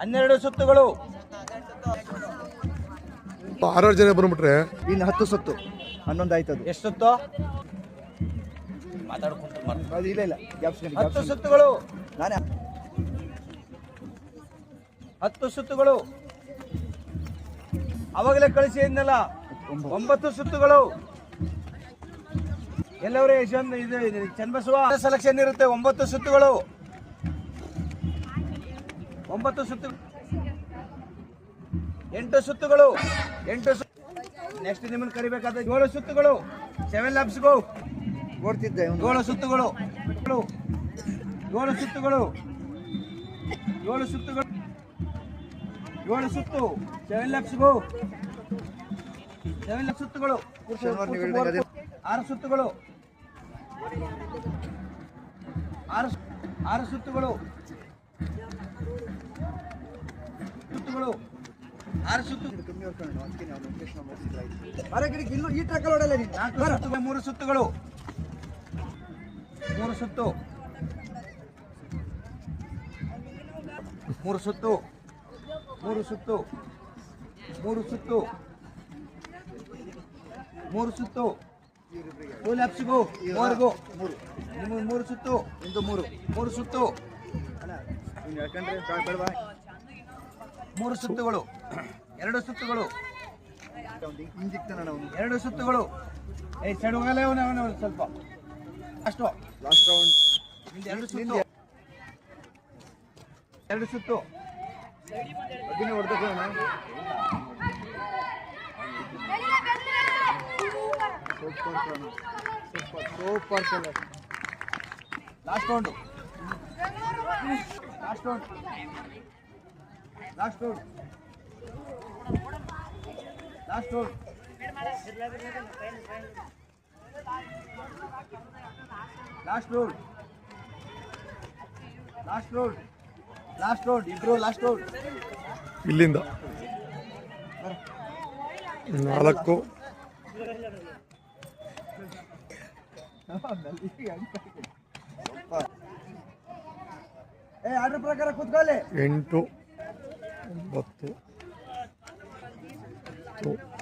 ಹನ್ನೆರಡು ಸುತ್ತುಗಳು. 6 ಜನ ಬಂದ್ಬಿಟ್ರೆ ಇನ್ನು 10 ಸುತ್ತು 11 ಆಯ್ತದು. ಎಷ್ಟು ಸುತ್ತು ಮಾತಾಡ್ಕೊಂಡು ಇಲ್ಲ ಇಲ್ಲ 10 ಸುತ್ತುಗಳು. ನಾನೇ 10 ಸುತ್ತುಗಳು. ಅವಾಗಲೇ ಕಳಿಸಿ ಅಂದಲ್ಲ. 9 ಸುತ್ತುಗಳು. ಎಲ್ಲವರೇ ಇದು ಚನ್ನಬಸವ ಸೆಲೆಕ್ಷನ್ ಇರುತ್ತೆ. 9 ಸುತ್ತುಗಳು. 9 ಸುತ್ತು. 8 ಸುತ್ತುಗಳು. 8 ನೆಕ್ಸ್ಟ್ ನಿಮ್ಮನ್ನು ಕರಿಬೇಕಾದ 7 ಸುತ್ತುಗಳು. 7 laps ಗೋ. ಓಡ್ತಿದ್ದೆ 7 ಸುತ್ತುಗಳು. 7 ಸುತ್ತುಗಳು. 7 ಸುತ್ತುಗಳು. 7 ಸುತ್ತು. 7 laps ಗೋ. 7 laps ಸುತ್ತುಗಳು. 6 ಸುತ್ತುಗಳು. 6 ಸುತ್ತುಗಳು. 6 ಸುತ್ತು. ಈ ಟ್ರಕ್ ಹೊಡಲ್ಲ. 3 ಸುತ್ತುಗಳು. 3 ಸುತ್ತು. 3 ಸುತ್ತು. 3 ಸುತ್ತು. 3 ಸುತ್ತು. 3 ಸುತ್ತು. 2 laps ಗೋ. 3 ಗೋ. 3 ಸುತ್ತು. 3 ಸುತ್ತು. 3 ಸುತ್ತುಗಳು. 2 ಸುತ್ತುಗಳು. 2 ಸುತ್ತುಗಳು. ಸೈಡ್ ಹೋಗಲ್ಲ ಸ್ವಲ್ಪ ಅಷ್ಟು. Last round. 2 ಸುತ್ತು. 2 ಸುತ್ತು. Super. Last round. Last round. Last round. Last round. Last round. Last round. Last round. ಇಬ್ರು ಲಾಸ್ಟ್ ರೌಂಡ್. ಇಲ್ಲಿಂದ 4 ಆರ್ಡರ್ ಪ್ರಕಾರ ಕೂತ್ಕೊಳ್ಳಿ. 8 9 10